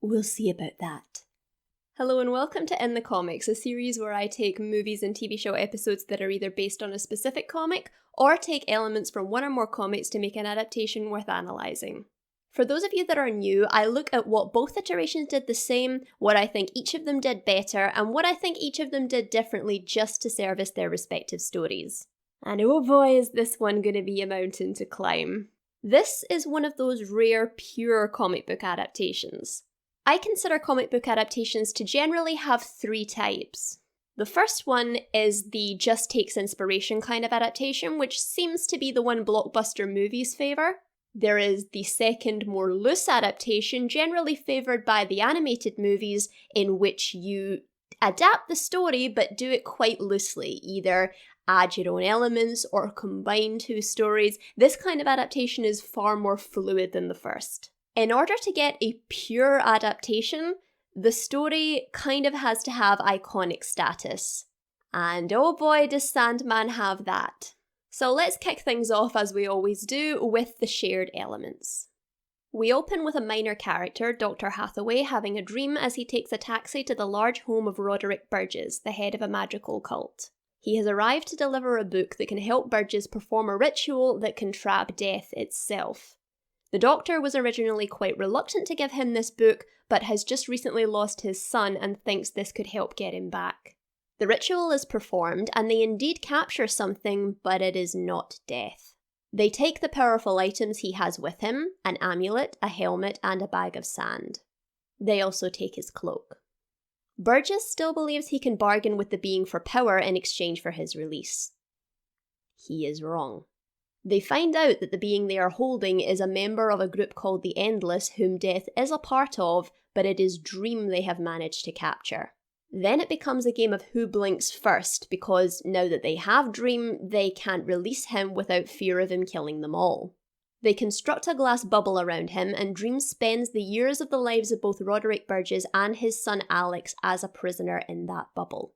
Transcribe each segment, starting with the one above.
We'll see about that. Hello and welcome to In the Comics, a series where I take movies and TV show episodes that are either based on a specific comic or take elements from one or more comics to make an adaptation worth analysing. For those of you that are new, I look at what both iterations did the same, what I think each of them did better, and what I think each of them did differently just to service their respective stories. And oh boy is this one going to be a mountain to climb. This is one of those rare, pure comic book adaptations. I consider comic book adaptations to generally have three types. The first one is the just takes inspiration kind of adaptation, which seems to be the one blockbuster movies favour. There is the second, more loose adaptation, generally favoured by the animated movies, in which you adapt the story but do it quite loosely, either add your own elements or combine two stories. This kind of adaptation is far more fluid than the first. In order to get a pure adaptation, the story kind of has to have iconic status. And oh boy, does Sandman have that. So let's kick things off as we always do with the shared elements. We open with a minor character, Dr. Hathaway, having a dream as he takes a taxi to the large home of Roderick Burgess, the head of a magical cult. He has arrived to deliver a book that can help Burgess perform a ritual that can trap death itself. The Doctor was originally quite reluctant to give him this book, but has just recently lost his son and thinks this could help get him back. The ritual is performed, and they indeed capture something, but it is not death. They take the powerful items he has with him, an amulet, a helmet, and a bag of sand. They also take his cloak. Burgess still believes he can bargain with the being for power in exchange for his release. He is wrong. They find out that the being they are holding is a member of a group called the Endless, whom death is a part of, but it is Dream they have managed to capture. Then it becomes a game of who blinks first, because now that they have Dream, they can't release him without fear of him killing them all. They construct a glass bubble around him, and Dream spends the years of the lives of both Roderick Burgess and his son Alex as a prisoner in that bubble.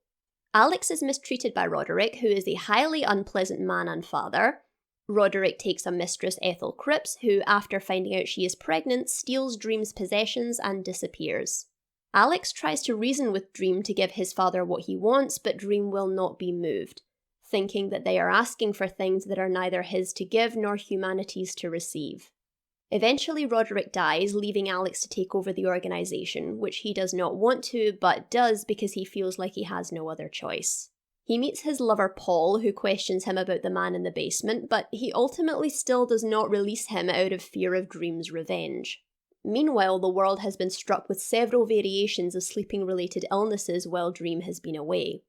Alex is mistreated by Roderick, who is a highly unpleasant man and father. Roderick takes a mistress, Ethel Cripps, who, after finding out she is pregnant, steals Dream's possessions and disappears. Alex tries to reason with Dream to give his father what he wants, but Dream will not be moved, thinking that they are asking for things that are neither his to give nor humanity's to receive. Eventually, Roderick dies, leaving Alex to take over the organisation, which he does not want to, but does because he feels like he has no other choice. He meets his lover Paul, who questions him about the man in the basement, but he ultimately still does not release him out of fear of Dream's revenge. Meanwhile, the world has been struck with several variations of sleeping-related illnesses while Dream has been away.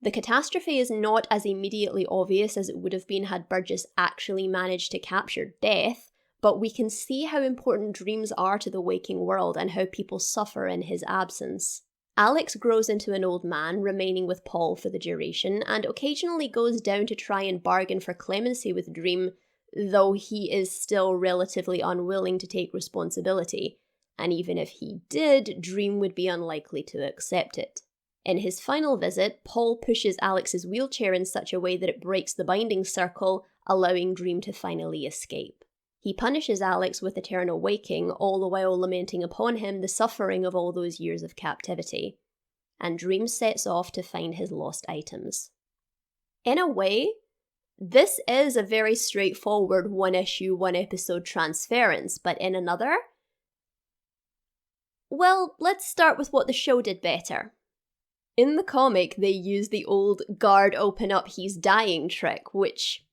The catastrophe is not as immediately obvious as it would have been had Burgess actually managed to capture death, but we can see how important dreams are to the waking world and how people suffer in his absence. Alex grows into an old man, remaining with Paul for the duration, and occasionally goes down to try and bargain for clemency with Dream, though he is still relatively unwilling to take responsibility, and even if he did, Dream would be unlikely to accept it. In his final visit, Paul pushes Alex's wheelchair in such a way that it breaks the binding circle, allowing Dream to finally escape. He punishes Alex with eternal waking, all the while lamenting upon him the suffering of all those years of captivity. And Dream sets off to find his lost items. In a way, this is a very straightforward one-issue, one-episode transference, but in another? Well, let's start with what the show did better. In the comic, they use the old guard open up he's dying trick, which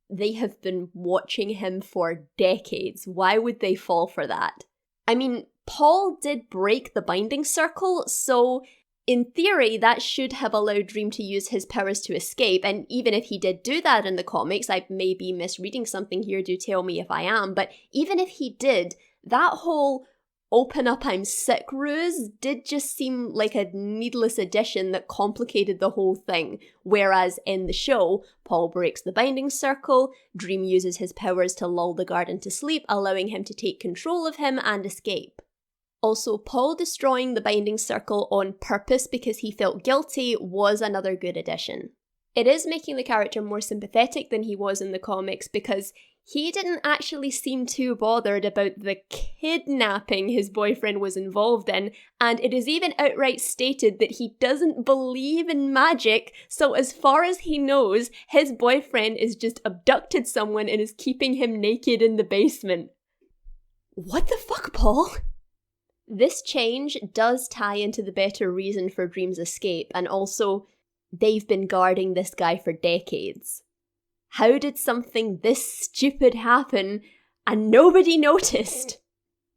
they have been watching him for decades. Why would they fall for that? I mean, Paul did break the binding circle, so in theory, that should have allowed Dream to use his powers to escape, and even if he did do that in the comics, I may be misreading something here, do tell me if I am, but even if he did, that whole open up I'm sick ruse did just seem like a needless addition that complicated the whole thing, whereas in the show, Paul breaks the binding circle, Dream uses his powers to lull the guard into sleep, allowing him to take control of him and escape. Also, Paul destroying the binding circle on purpose because he felt guilty was another good addition. It is making the character more sympathetic than he was in the comics because He didn't actually seem too bothered about the kidnapping his boyfriend was involved in, and it is even outright stated that he doesn't believe in magic, so as far as he knows, his boyfriend is just abducted someone and is keeping him naked in the basement. What the fuck, Paul? This change does tie into the better reason for Dream's escape, and also, they've been guarding this guy for decades. How did something this stupid happen and nobody noticed?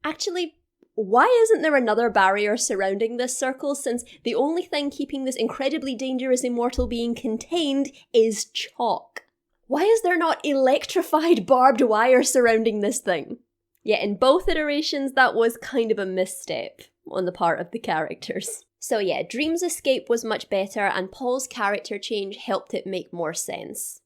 Actually, why isn't there another barrier surrounding this circle, since the only thing keeping this incredibly dangerous immortal being contained is chalk? Why is there not electrified barbed wire surrounding this thing? Yet in both iterations, that was kind of a misstep on the part of the characters. So yeah, Dream's escape was much better, and Paul's character change helped it make more sense.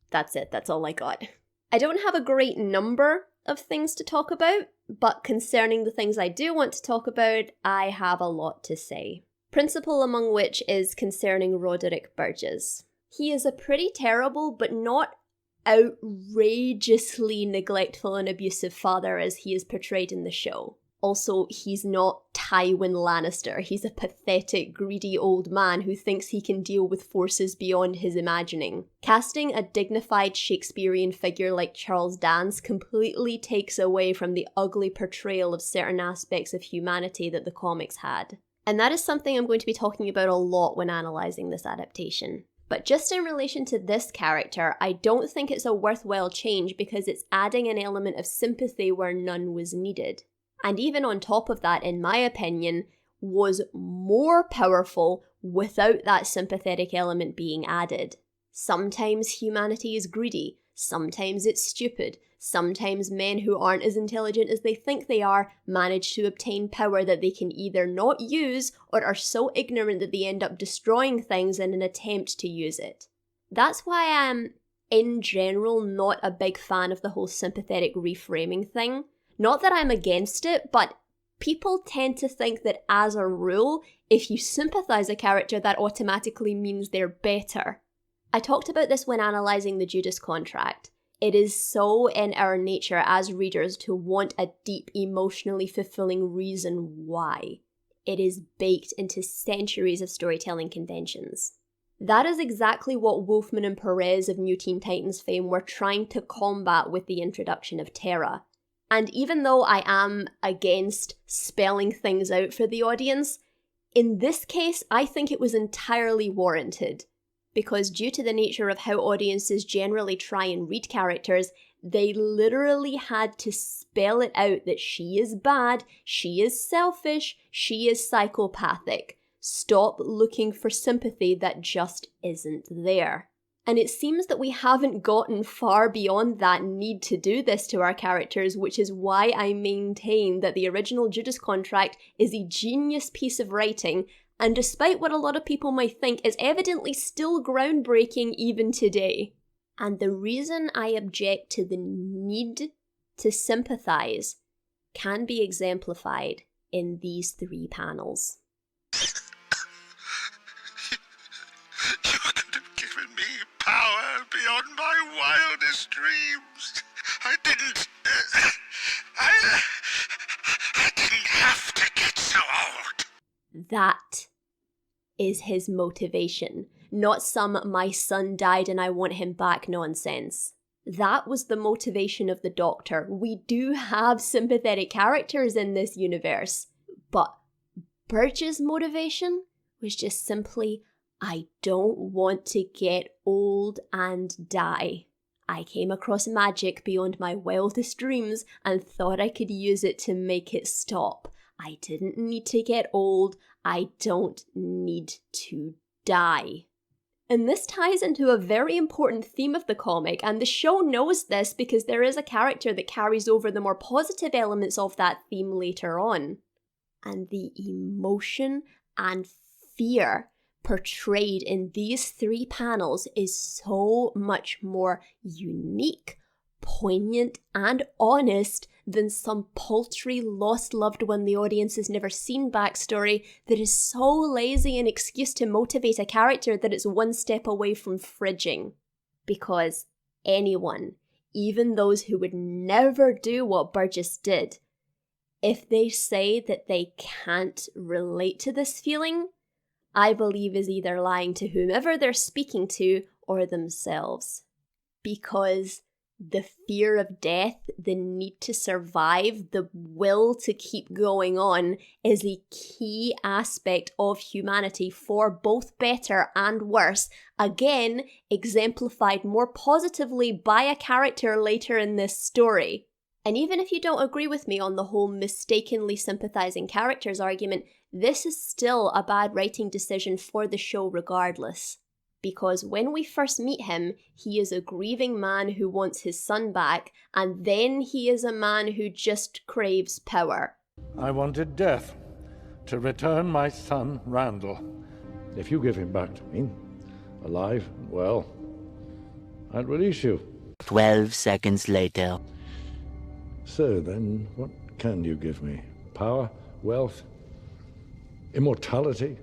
That's it, that's all I got. I don't have a great number of things to talk about, but concerning the things I do want to talk about, I have a lot to say. Principal among which is concerning Roderick Burgess. He is a pretty terrible, but not outrageously neglectful and abusive father as he is portrayed in the show. Also, he's not Tywin Lannister. He's a pathetic, greedy old man who thinks he can deal with forces beyond his imagining. Casting a dignified Shakespearean figure like Charles Dance completely takes away from the ugly portrayal of certain aspects of humanity that the comics had. And that is something I'm going to be talking about a lot when analysing this adaptation. But just in relation to this character, I don't think it's a worthwhile change because it's adding an element of sympathy where none was needed. And even on top of that, in my opinion, was more powerful without that sympathetic element being added. Sometimes humanity is greedy, sometimes it's stupid, sometimes men who aren't as intelligent as they think they are manage to obtain power that they can either not use or are so ignorant that they end up destroying things in an attempt to use it. That's why I'm, in general, not a big fan of the whole sympathetic reframing thing. Not that I'm against it, but people tend to think that as a rule, if you sympathise a character, that automatically means they're better. I talked about this when analysing the Judas Contract. It is so in our nature as readers to want a deep, emotionally fulfilling reason why. It is baked into centuries of storytelling conventions. That is exactly what Wolfman and Perez of New Teen Titans fame were trying to combat with the introduction of Terra. And even though I am against spelling things out for the audience, in this case, I think it was entirely warranted. Because due to the nature of how audiences generally try and read characters, they literally had to spell it out that she is bad, she is selfish, she is psychopathic. Stop looking for sympathy that just isn't there. And it seems that we haven't gotten far beyond that need to do this to our characters, which is why I maintain that the original Judas Contract is a genius piece of writing, and despite what a lot of people might think, is evidently still groundbreaking even today. And the reason I object to the need to sympathise can be exemplified in these 3 panels. Power beyond my wildest dreams. I didn't have to get so old. That is his motivation, not some "my son died and I want him back" nonsense. That was the motivation of the Doctor. We do have sympathetic characters in this universe, but Birch's motivation was just simply, I don't want to get old and die. I came across magic beyond my wildest dreams and thought I could use it to make it stop. I didn't need to get old. I don't need to die. And this ties into a very important theme of the comic, and the show knows this because there is a character that carries over the more positive elements of that theme later on. And the emotion and fear portrayed in these 3 panels is so much more unique, poignant, and honest than some paltry lost loved one the audience has never seen backstory that is so lazy an excuse to motivate a character that it's one step away from fridging. Because anyone, even those who would never do what Burgess did, if they say that they can't relate to this feeling, I believe is either lying to whomever they're speaking to or themselves. Because the fear of death, the need to survive, the will to keep going on is a key aspect of humanity for both better and worse, again exemplified more positively by a character later in this story. And even if you don't agree with me on the whole mistakenly sympathizing characters argument, this is still a bad writing decision for the show regardless. Because when we first meet him, he is a grieving man who wants his son back, and then he is a man who just craves power. I wanted death to return my son, Randall. If you give him back to me, alive and well, I'll release you. 12 seconds later. So then, what can you give me? Power? Wealth? Immortality?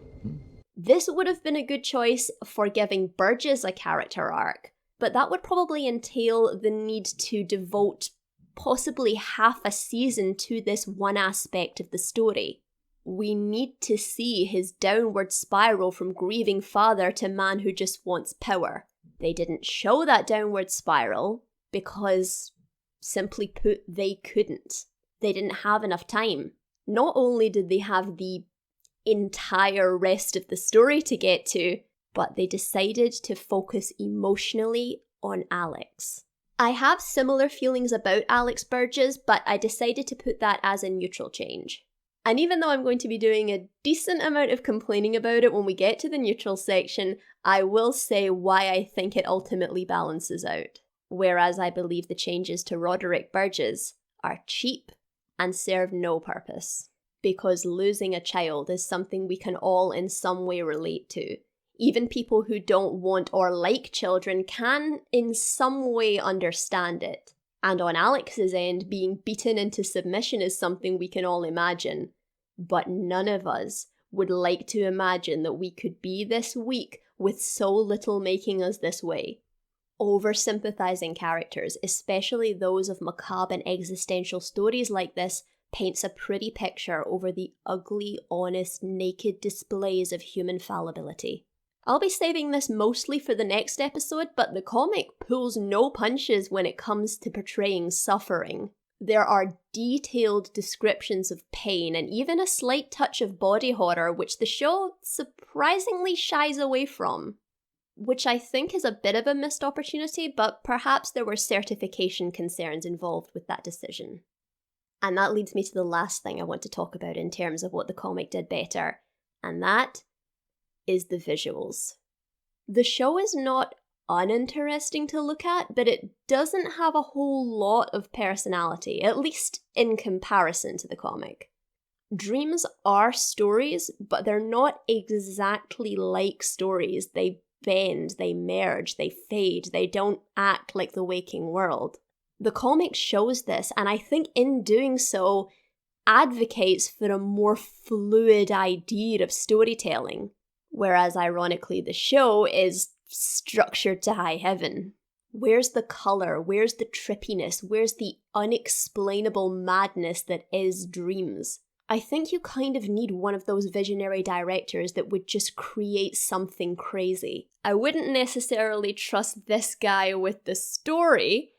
This would have been a good choice for giving Burgess a character arc, but that would probably entail the need to devote possibly half a season to this one aspect of the story. We need to see his downward spiral from grieving father to man who just wants power. They didn't show that downward spiral because, simply put, they couldn't. They didn't have enough time. Not only did they have the entire rest of the story to get to, but they decided to focus emotionally on Alex. I have similar feelings about Alex Burgess, but I decided to put that as a neutral change. And even though I'm going to be doing a decent amount of complaining about it when we get to the neutral section, I will say why I think it ultimately balances out. Whereas I believe the changes to Roderick Burgess are cheap and serve no purpose. Because losing a child is something we can all in some way relate to. Even people who don't want or like children can in some way understand it. And on Alex's end, being beaten into submission is something we can all imagine. But none of us would like to imagine that we could be this weak with so little making us this way. Over-sympathizing characters, especially those of macabre and existential stories like this, paints a pretty picture over the ugly, honest, naked displays of human fallibility. I'll be saving this mostly for the next episode, but the comic pulls no punches when it comes to portraying suffering. There are detailed descriptions of pain and even a slight touch of body horror, which the show surprisingly shies away from. Which I think is a bit of a missed opportunity, but perhaps there were certification concerns involved with that decision. And that leads me to the last thing I want to talk about in terms of what the comic did better, and that is the visuals. The show is not uninteresting to look at, but it doesn't have a whole lot of personality, at least in comparison to the comic. Dreams are stories, but they're not exactly like stories. They bend, they merge, they fade, they don't act like the waking world. The comic shows this, and I think in doing so, advocates for a more fluid idea of storytelling. Whereas, ironically, the show is structured to high heaven. Where's the colour? Where's the trippiness? Where's the unexplainable madness that is dreams? I think you kind of need one of those visionary directors that would just create something crazy. I wouldn't necessarily trust this guy with the story,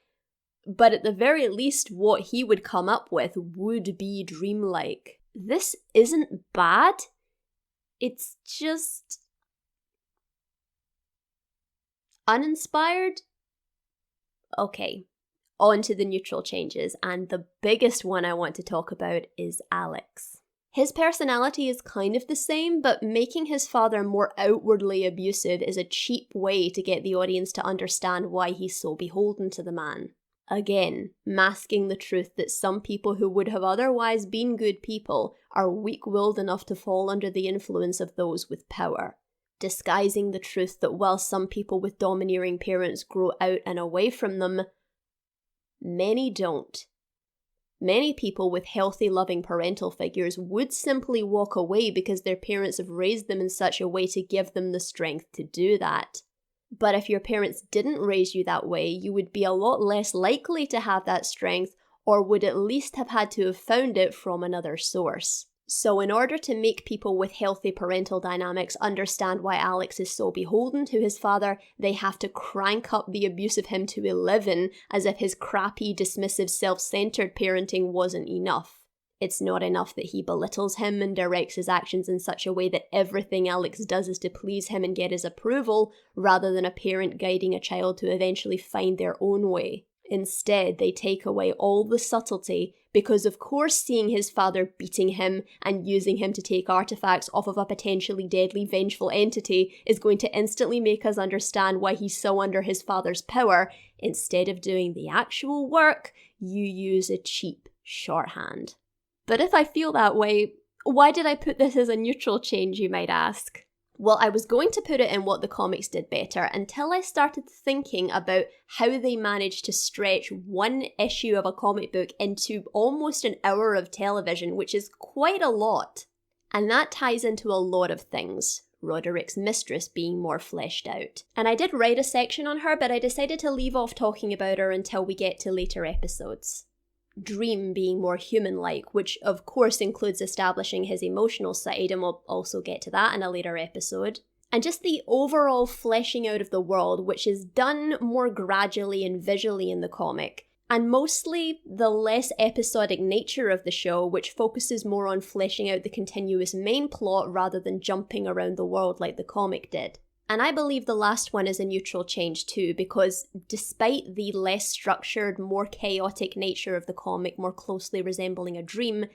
but at the very least what he would come up with would be dreamlike. This isn't bad. It's just uninspired? Okay, on to the neutral changes, and the biggest one I want to talk about is Alex. His personality is kind of the same, but making his father more outwardly abusive is a cheap way to get the audience to understand why he's so beholden to the man. Again, masking the truth that some people who would have otherwise been good people are weak-willed enough to fall under the influence of those with power. Disguising the truth that while some people with domineering parents grow out and away from them, many don't. Many people with healthy, loving parental figures would simply walk away because their parents have raised them in such a way to give them the strength to do that. But if your parents didn't raise you that way, you would be a lot less likely to have that strength, or would at least have had to have found it from another source. So in order to make people with healthy parental dynamics understand why Alex is so beholden to his father, they have to crank up the abuse of him to 11, as if his crappy, dismissive, self-centered parenting wasn't enough. It's not enough that he belittles him and directs his actions in such a way that everything Alex does is to please him and get his approval, rather than a parent guiding a child to eventually find their own way. Instead, they take away all the subtlety, because of course seeing his father beating him and using him to take artifacts off of a potentially deadly vengeful entity is going to instantly make us understand why he's so under his father's power. Instead of doing the actual work, you use a cheap shorthand. But if I feel that way, why did I put this as a neutral change, you might ask? Well, I was going to put it in what the comics did better until I started thinking about how they managed to stretch one issue of a comic book into almost an hour of television, which is quite a lot. And that ties into a lot of things. Roderick's mistress being more fleshed out. And I did write a section on her, but I decided to leave off talking about her until we get to later episodes. Dream being more human-like, which of course includes establishing his emotional side, and we'll also get to that in a later episode. And just the overall fleshing out of the world, which is done more gradually and visually in the comic. And mostly the less episodic nature of the show, which focuses more on fleshing out the continuous main plot rather than jumping around the world like the comic did. And I believe the last one is a neutral change too, because despite the less structured, more chaotic nature of the comic more closely resembling a dream,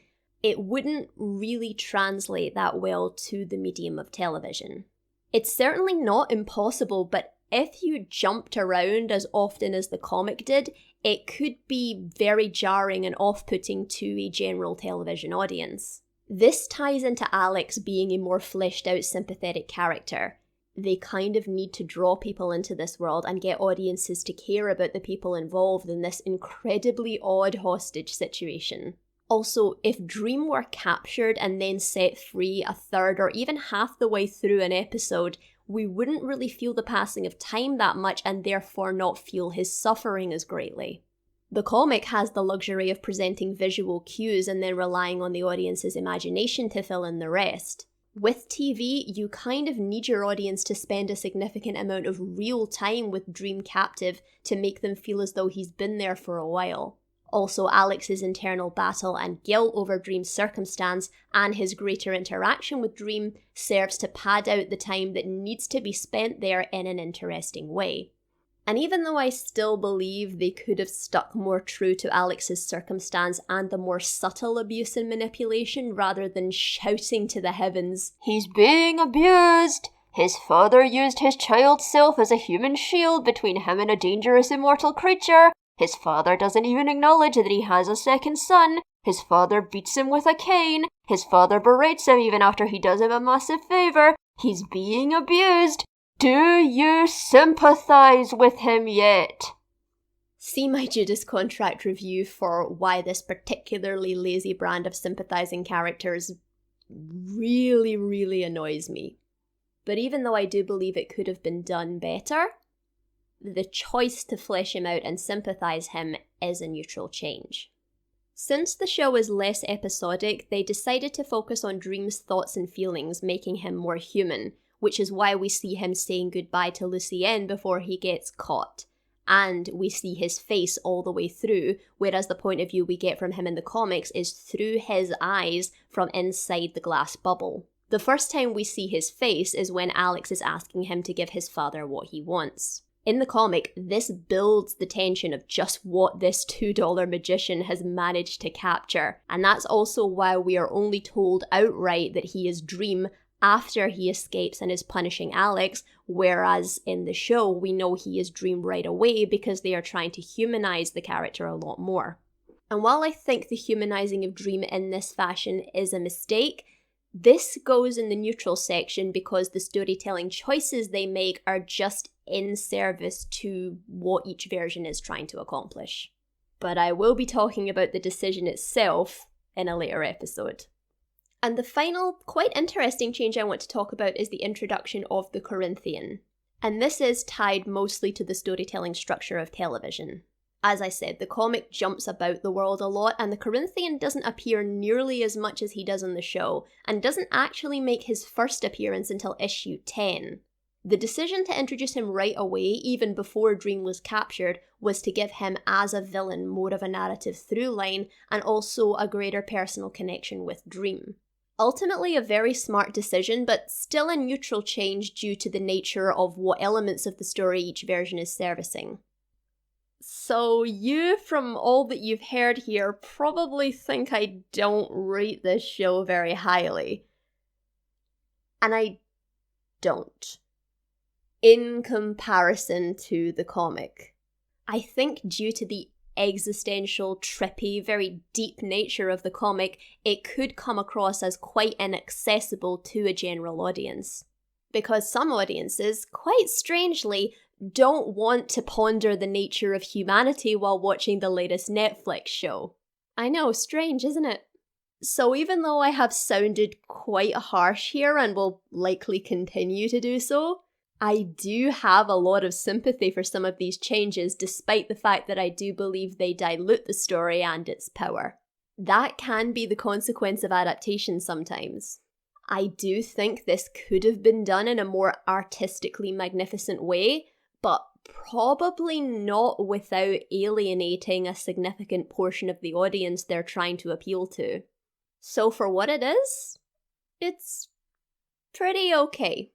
it wouldn't really translate that well to the medium of television. It's certainly not impossible, but if you jumped around as often as the comic did, it could be very jarring and off-putting to a general television audience. This ties into Alex being a more fleshed out sympathetic character. They kind of need to draw people into this world and get audiences to care about the people involved in this incredibly odd hostage situation. Also, if Dream were captured and then set free a third or even half the way through an episode, we wouldn't really feel the passing of time that much and therefore not feel his suffering as greatly. The comic has the luxury of presenting visual cues and then relying on the audience's imagination to fill in the rest. With TV, you kind of need your audience to spend a significant amount of real time with Dream captive to make them feel as though he's been there for a while. Also, Alex's internal battle and guilt over Dream's circumstance and his greater interaction with Dream serves to pad out the time that needs to be spent there in an interesting way. And even though I still believe they could have stuck more true to Alex's circumstance and the more subtle abuse and manipulation rather than shouting to the heavens, "He's being abused! His father used his child self as a human shield between him and a dangerous immortal creature. His father doesn't even acknowledge that he has a second son. His father beats him with a cane. His father berates him even after he does him a massive favor. He's being abused. Do you sympathize with him yet?" See my Judas Contract review for why this particularly lazy brand of sympathizing characters really, really annoys me. But even though I do believe it could have been done better, the choice to flesh him out and sympathize him is a neutral change. Since the show is less episodic, they decided to focus on Dream's thoughts and feelings, making him more human, which is why we see him saying goodbye to Lucienne before he gets caught. And we see his face all the way through, whereas the point of view we get from him in the comics is through his eyes from inside the glass bubble. The first time we see his face is when Alex is asking him to give his father what he wants. In the comic, this builds the tension of just what this $2 magician has managed to capture, and that's also why we are only told outright that he is Dream after he escapes and is punishing Alex, whereas in the show we know he is Dream right away because they are trying to humanize the character a lot more. And while I think the humanizing of Dream in this fashion is a mistake, this goes in the neutral section because the storytelling choices they make are just in service to what each version is trying to accomplish. but I will be talking about the decision itself in a later episode. And the final, quite interesting change I want to talk about is the introduction of the Corinthian. And this is tied mostly to the storytelling structure of television. As I said, the comic jumps about the world a lot, and the Corinthian doesn't appear nearly as much as he does in the show, and doesn't actually make his first appearance until issue 10. The decision to introduce him right away, even before Dream was captured, was to give him as a villain more of a narrative through line, and also a greater personal connection with Dream. Ultimately a very smart decision, but still a neutral change due to the nature of what elements of the story each version is servicing. So you, from all that you've heard here, probably think I don't rate this show very highly. And I don't. In comparison to the comic. I think due to the existential, trippy, very deep nature of the comic, it could come across as quite inaccessible to a general audience. Because some audiences, quite strangely, don't want to ponder the nature of humanity while watching the latest Netflix show. I know, strange, isn't it? So even though I have sounded quite harsh here and will likely continue to do so, I do have a lot of sympathy for some of these changes, despite the fact that I do believe they dilute the story and its power. That can be the consequence of adaptation sometimes. I do think this could have been done in a more artistically magnificent way, but probably not without alienating a significant portion of the audience they're trying to appeal to. So for what it is, it's pretty okay.